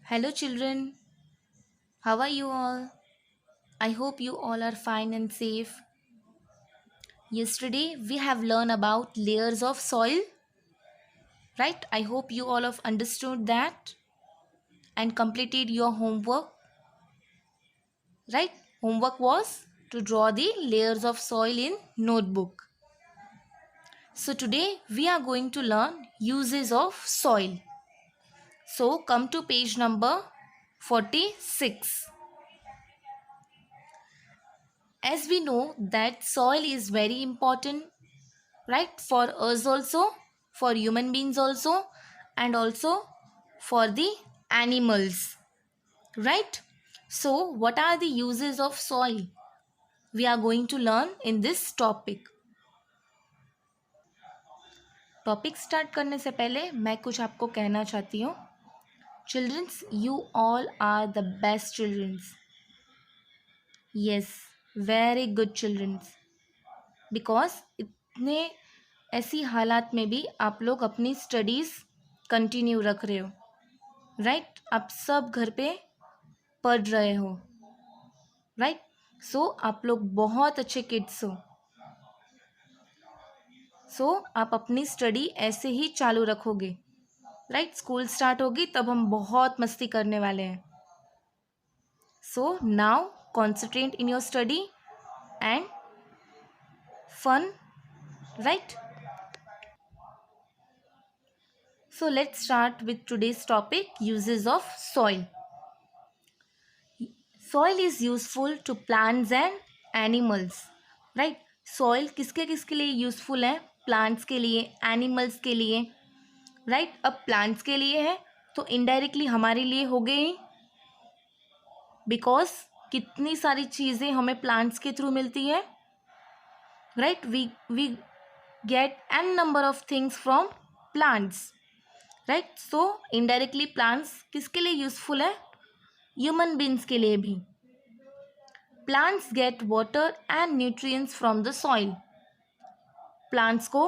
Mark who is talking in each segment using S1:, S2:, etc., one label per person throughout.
S1: Hello, children. How are you all? I hope you all are fine and safe. Yesterday, we have learned about layers of soil, right? I hope you all have understood that and completed your homework, right? Homework was to draw the layers of soil in notebook. So today, we are going to learn uses of soil. So come to page number 46. As we know that soil is very important, right, for us also, for human beings also, and also for the animals, right? So what are the uses of soil we are going to learn in this topic start करने से पहले मैं कुछ आपको कहना चाहती हूँ. Childrens, you all are the best childrens. Yes, very good childrens. Because इतने ऐसी हालात में भी आप लोग अपनी स्टडीज़ कंटिन्यू रख रहे हो, राइट? आप सब घर पे पढ़ रहे हो, राइट? सो आप लोग बहुत अच्छे किड्स हो. सो आप अपनी स्टडी ऐसे ही चालू रखोगे, राइट? स्कूल स्टार्ट होगी तब हम बहुत मस्ती करने वाले हैं. So now concentrate in your study and fun, right? So let's start with today's topic, uses of soil. Soil is useful to plants and animals, right? Soil किसके किसके लिए यूज़फुल है? प्लांट्स के लिए, एनिमल्स के लिए, राइट? अब plants के लिए है तो इनडायरेक्टली हमारे लिए हो गई, बिकॉज कितनी सारी चीज़ें हमें प्लांट्स के थ्रू मिलती है, right? We get an number of things from plants, right? So indirectly plants किसके लिए यूज़फुल है? ह्यूमन बींग्स के लिए भी. Plants get water and nutrients from the soil. Plants को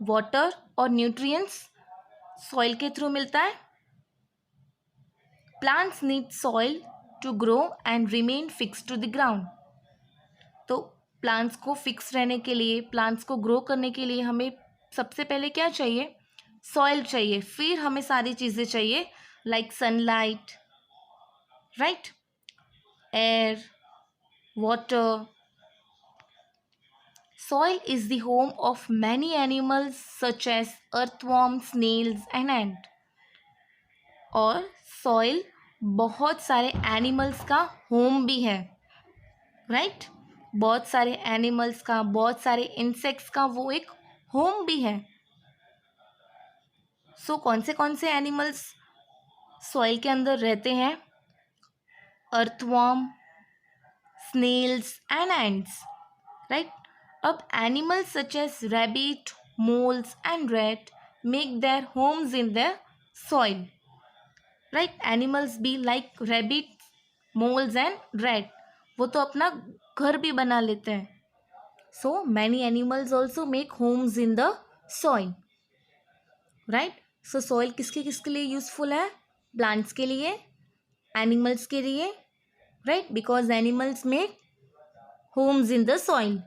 S1: वाटर और न्यूट्रिएंट्स सॉइल के थ्रू मिलता है. Plants need soil to grow and remain fix to the ground. तो प्लांट्स को फिक्स रहने के लिए, प्लांट्स को ग्रो करने के लिए हमें सबसे पहले क्या चाहिए? सॉइल चाहिए. फिर हमें सारी चीज़ें चाहिए, like sunlight, right, air, water. Soil is the home of many animals such as earthworms, snails and ant. और soil बहुत सारे animals का home भी है, right? बहुत सारे animals का, बहुत सारे insects का वो एक home भी है. So कौन से animals soil के अंदर रहते हैं? earthworm, snails and ants, right? अब animals such as rabbit, moles and rat make their homes in the soil, right? Animals be like rabbit, moles and rat, वो तो अपना घर भी बना लेते हैं. So many animals also make homes in the soil, right? So soil किसके किसके लिए यूज़फुल है? प्लांट्स के लिए, एनिमल्स के लिए, right? Because animals make homes in the soil.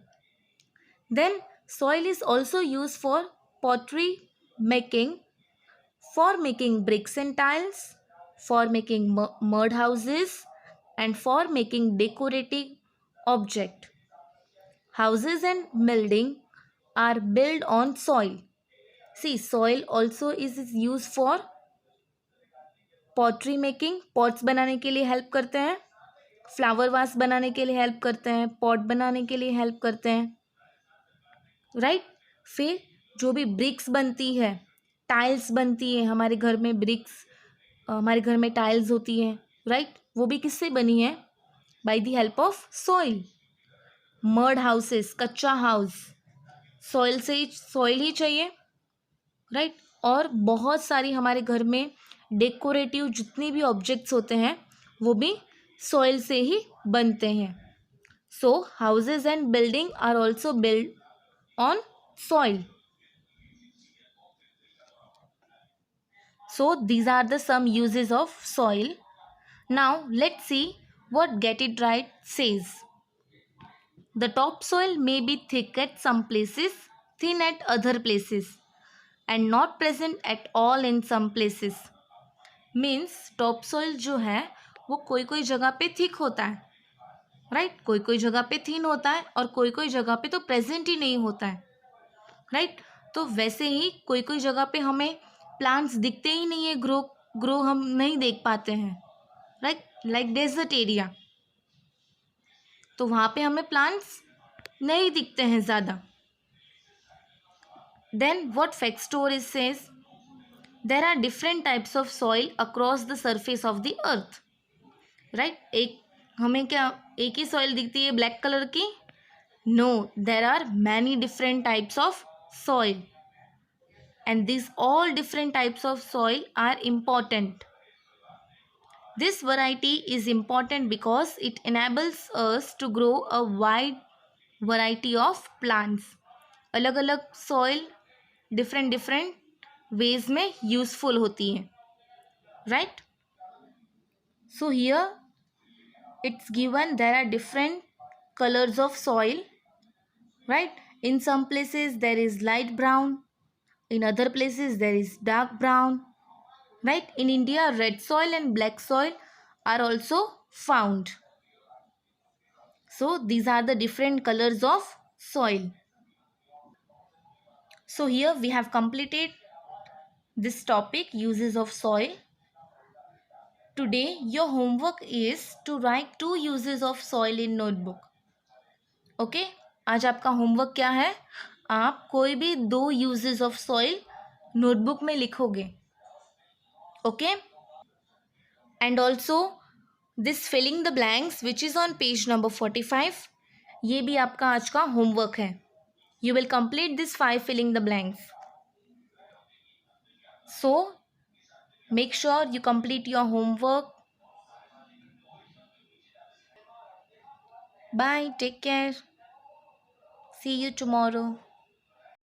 S1: Then soil is also used for pottery making, for making bricks and tiles, for making mud houses and for making decorative object. Houses and building are built on soil. See, soil also is used for pottery making. Pots बनाने के लिए help करते हैं, flower vase बनाने के लिए help करते हैं, पॉट बनाने के लिए हेल्प करते हैं, राइट? फिर जो भी ब्रिक्स बनती है, टाइल्स बनती है हमारे घर में, ब्रिक्स हमारे घर में टाइल्स होती है, राइट? वो भी किससे बनी है? By the help of soil. Mud houses, कच्चा हाउस, सॉइल से ही, सॉइल ही चाहिए, राइट? और बहुत सारी हमारे घर में डेकोरेटिव जितने भी ऑब्जेक्ट्स होते हैं वो भी सॉइल से ही बनते हैं. So houses and building are also build on soil. So these are the some uses of soil. Now let's see what Get It Right says. The topsoil may be thick at some places, thin at other places, and not present at all in some places. Means top soil जो है वो कोई कोई जगह पे thick होता है, right, कोई कोई जगह पे थिन होता है और कोई कोई जगह पे तो प्रेजेंट ही नहीं होता है, राइट। तो वैसे ही कोई कोई जगह पे हमें प्लांट्स दिखते ही नहीं है, ग्रो ग्रो हम नहीं देख पाते हैं, राइट, लाइक डेजर्ट एरिया, तो वहाँ पे हमें प्लांट्स नहीं दिखते हैं ज़्यादा। Then what fact storage says, there are different types of soil across the surface of the earth, right. एक हमें क्या एक ही सॉइल दिखती है ब्लैक कलर की? No, there are many different types of soil and these all different types of soil are important. This variety is important because it enables us to grow a wide variety of plants. अलग अलग soil different different ways में useful होती है, right? So here it's given there are different colors of soil, right? In some places there is light brown, in other places there is dark brown, right. In India, red soil and black soil are also found. So these are the different colors of soil. So here we have completed this topic, uses of soil. Today your homework is to write 2 uses of soil in notebook. Okay, आज आपका homework क्या है? आप कोई भी 2 uses of soil notebook में लिखोगे. Okay, and also this filling the blanks which is on page number 45, ये भी आपका आज का होमवर्क है. You will complete this 5 filling the blanks. So make sure you complete your homework. Bye, take care, see you tomorrow.